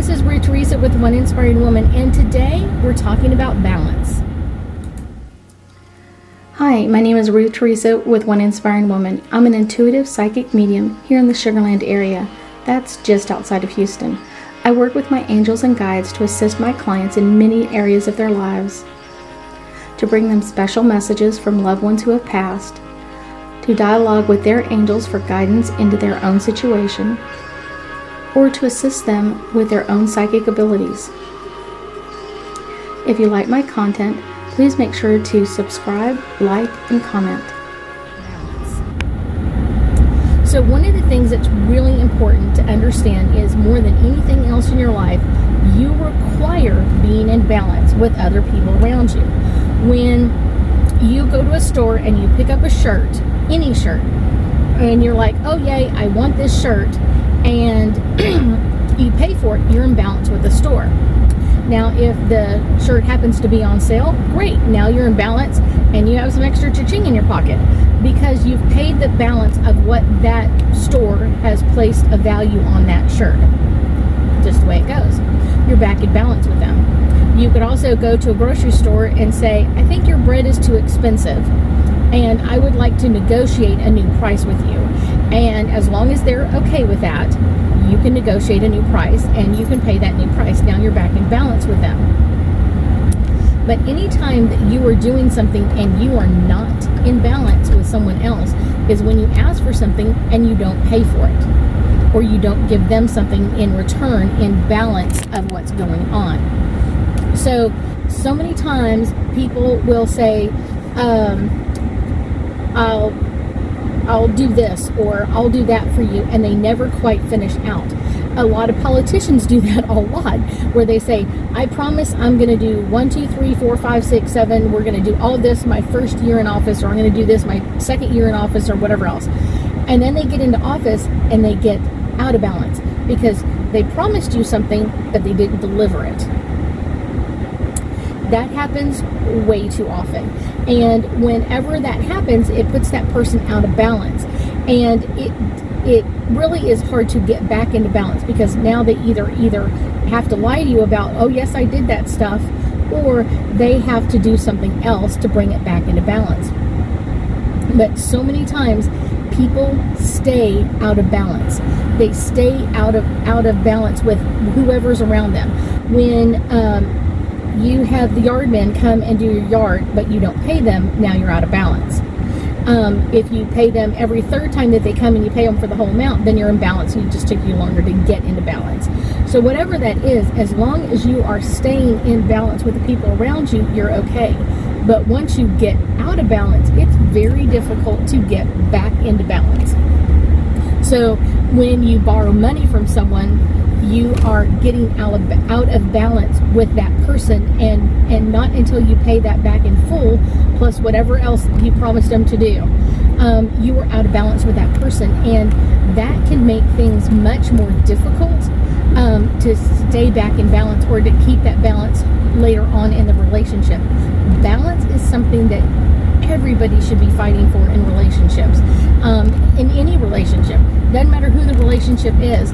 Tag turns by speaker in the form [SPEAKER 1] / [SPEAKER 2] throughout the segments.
[SPEAKER 1] This is Ruth Theresa with One Inspiring Woman, and today we're talking about balance.
[SPEAKER 2] Hi, my name is Ruth Theresa with One Inspiring Woman. I'm an intuitive psychic medium here in the Sugar Land area. That's just outside of Houston. I work with my angels and guides to assist my clients in many areas of their lives, to bring them special messages from loved ones who have passed, to dialogue with their angels for guidance into their own situation, or to assist them with their own psychic abilities. If you like my content, please make sure to subscribe, like, and comment.
[SPEAKER 1] So one of the things that's really important to understand is, more than anything else in your life, you require being in balance with other people around you. When you go to a store and you pick up a shirt, any shirt, and you're like, oh yay, I want this shirt, and you pay for it, you're in balance with the store. Now, if the shirt happens to be on sale, great. Now you're in balance and you have some extra cha-ching in your pocket because you've paid the balance of what that store has placed a value on that shirt. Just the way it goes. You're back in balance with them. You could also go to a grocery store and say, I think your bread is too expensive and I would like to negotiate a new price with you. And as long as they're okay with that, you can negotiate a new price and you can pay that new price. Now you're back in balance with them. But anytime that you are doing something and you are not in balance with someone else is when you ask for something and you don't pay for it, or you don't give them something in return in balance of what's going on. So many times people will say, I'll do this or I'll do that for you, and they never quite finish out. A lot of politicians do that a lot, where they say, I promise I'm going to do 1, 2, 3, 4, 5, 6, 7. We're going to do all this my first year in office, or I'm going to do this my second year in office, or whatever else. And then they get into office and they get out of balance because they promised you something, but they didn't deliver it. That happens way too often. And whenever that happens, it puts that person out of balance. And it really is hard to get back into balance because now they either have to lie to you about, oh yes, I did that stuff, or they have to do something else to bring it back into balance. But so many times people stay out of balance. They stay out of balance with whoever's around them. When you have the yard men come and do your yard, but you don't pay them, now you're out of balance. If you pay them every third time that they come and you pay them for the whole amount, then you're in balance and it just took you longer to get into balance. So whatever that is, as long as you are staying in balance with the people around you, you're okay. But once you get out of balance, it's very difficult to get back into balance. So when you borrow money from someone, you are getting out of balance with that person, and not until you pay that back in full, plus whatever else you promised them to do, you are out of balance with that person, and that can make things much more difficult to stay back in balance or to keep that balance later on in the relationship. Balance is something that everybody should be fighting for in relationships, in any relationship. Doesn't matter who the relationship is.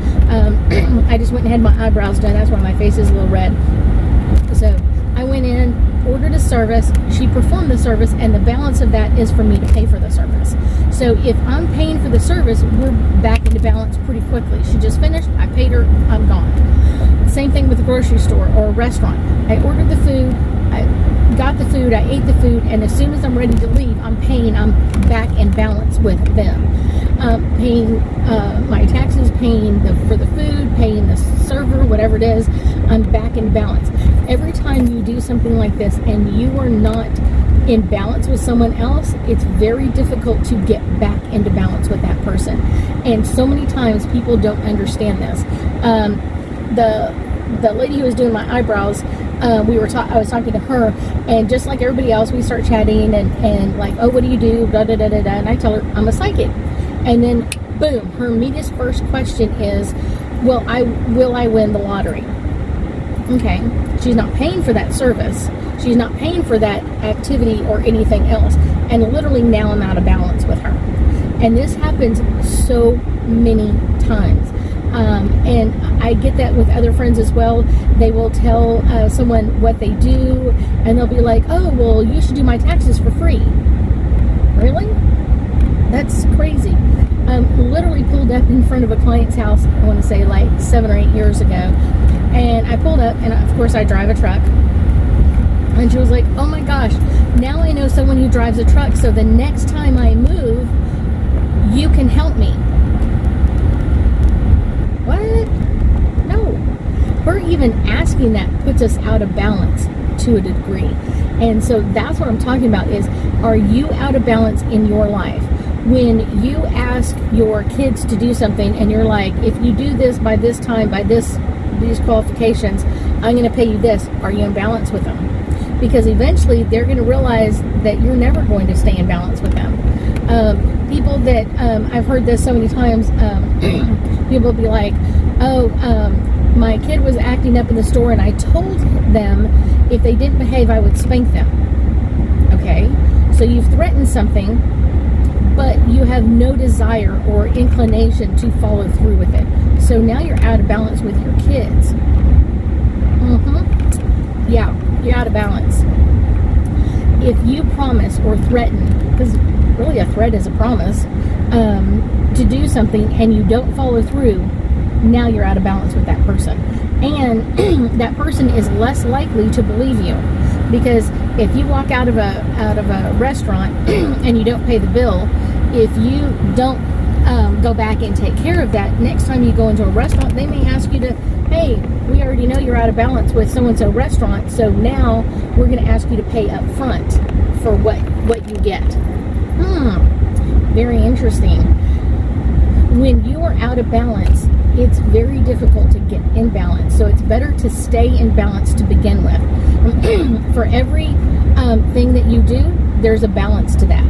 [SPEAKER 1] I just went and had my eyebrows done. That's why my face is a little red. So I went in, ordered a service. She performed the service, and the balance of that is for me to pay for the service. So if I'm paying for the service, we're back into balance pretty quickly. She just finished. I paid her. I'm gone. Same thing with a grocery store or a restaurant. I ordered the food. I got the food, I ate the food, and as soon as I'm ready to leave, I'm back in balance with them. Paying my taxes, paying for the food, paying the server, whatever it is, I'm back in balance. Every time you do something like this and you are not in balance with someone else, it's very difficult to get back into balance with that person. And so many times people don't understand this. The lady who was doing my eyebrows, I was talking to her, and just like everybody else, we start chatting and like, oh, what do you do? Da da da da da. And I tell her I'm a psychic, and then boom, her immediate first question is, will I win the lottery? Okay, she's not paying for that service. She's not paying for that activity or anything else. And literally now I'm out of balance with her. And this happens so many times. And I get that with other friends as well. They will tell someone what they do, and they'll be like, oh, well, you should do my taxes for free. Really? That's crazy. Literally pulled up in front of a client's house, I want to say like 7 or 8 years ago, and I pulled up, and of course I drive a truck, and she was like, oh my gosh, now I know someone who drives a truck, so the next time I move, you can help me. What? No. Her even asking that puts us out of balance to a degree. And so that's what I'm talking about is, are you out of balance in your life? When you ask your kids to do something and you're like, if you do this by this time, by these qualifications, I'm going to pay you this, are you in balance with them? Because eventually they're going to realize that you're never going to stay in balance with them. People that, I've heard this so many times, people will be like, oh, my kid was acting up in the store and I told them if they didn't behave, I would spank them. Okay, so you've threatened something, but you have no desire or inclination to follow through with it. So now you're out of balance with your kids. Yeah, you're out of balance. If you promise or threaten, because really a threat is a promise, to do something and you don't follow through, now you're out of balance with that person. And that person is less likely to believe you. Because if you walk out of a restaurant and you don't pay the bill, if you don't go back and take care of that, next time you go into a restaurant, they may ask you to, hey, we already know you're out of balance with so-and-so restaurant, so now we're going to ask you to pay up front for what you get. Very interesting. When you are out of balance, it's very difficult to get in balance. So it's better to stay in balance to begin with. For every thing that you do, there's a balance to that.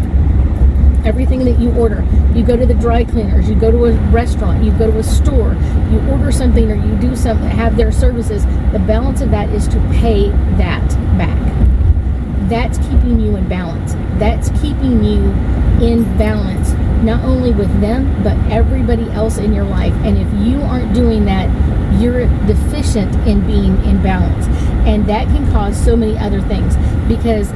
[SPEAKER 1] Everything that you order, you go to the dry cleaners, you go to a restaurant, you go to a store, you order something or you do something, have their services, the balance of that is to pay that back. That's keeping you in balance. That's keeping you in balance, not only with them, but everybody else in your life. And if you aren't doing that, you're deficient in being in balance. And that can cause so many other things, because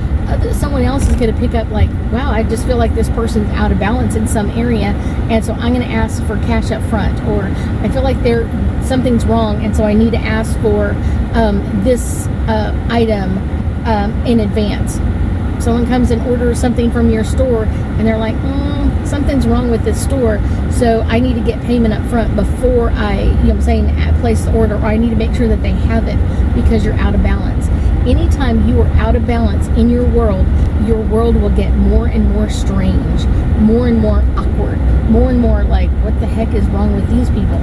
[SPEAKER 1] someone else is going to pick up like, wow, I just feel like this person's out of balance in some area, and so I'm going to ask for cash up front, or I feel like something's wrong, and so I need to ask for this item in advance. Someone comes and orders something from your store, and they're like, something's wrong with this store, so I need to get payment up front before I, place the order, or I need to make sure that they have it, because you're out of balance. Anytime you are out of balance in your world will get more and more strange, more and more awkward, more and more like, what the heck is wrong with these people?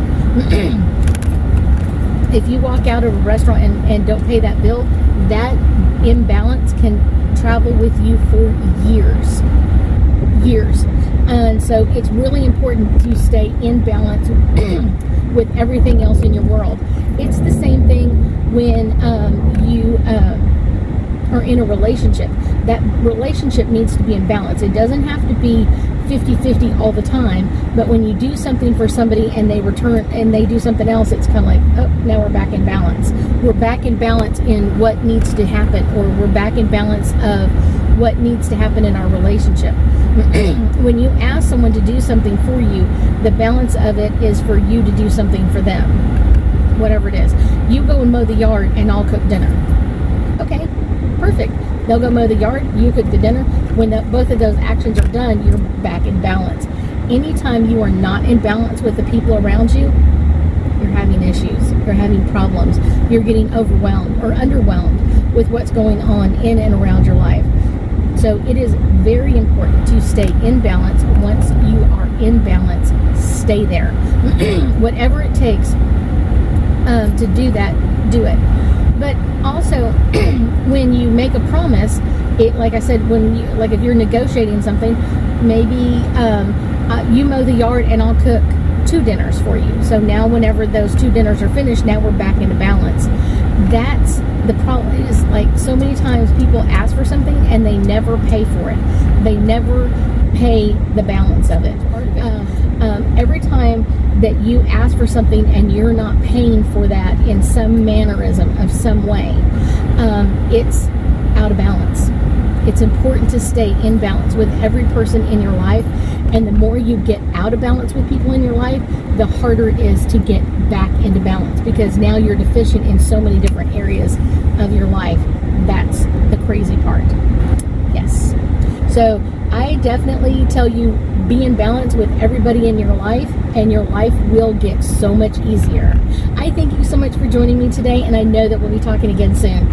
[SPEAKER 1] If you walk out of a restaurant and don't pay that bill, that imbalance can travel with you for years. And so it's really important to stay in balance with everything else in your world. It's the same thing when you are in a relationship. That relationship needs to be in balance. It doesn't have to be 50-50 all the time, but when you do something for somebody and they return and they do something else, it's kind of like, oh, now we're back in balance. We're back in balance in what needs to happen, or we're back in balance of what needs to happen in our relationship. When you ask someone to do something for you, the balance of it is for you to do something for them. Whatever it is. You go and mow the yard and I'll cook dinner. Okay, perfect. They'll go mow the yard, you cook the dinner. When both of those actions are done, you're back in balance. Anytime you are not in balance with the people around you, you're having issues. You're having problems. You're getting overwhelmed or underwhelmed with what's going on in and around your life. So it is very important to stay in balance. Once you are in balance, stay there. Whatever it takes to do that, do it. But also, when you make a promise, like I said, if you're negotiating something, maybe you mow the yard and I'll cook 2 dinners for you. So now whenever those 2 dinners are finished, now we're back into balance. That's the problem. Is like so many times people ask for something and they never pay for it. They never pay the balance of it. Every time that you ask for something and you're not paying for that in some mannerism of some way, it's out of balance. It's important to stay in balance with every person in your life. And the more you get out of balance with people in your life, the harder it is to get back into balance, because now you're deficient in so many different areas of your life. That's the crazy part. Yes. So I definitely tell you, be in balance with everybody in your life, and your life will get so much easier. I thank you so much for joining me today, and I know that we'll be talking again soon.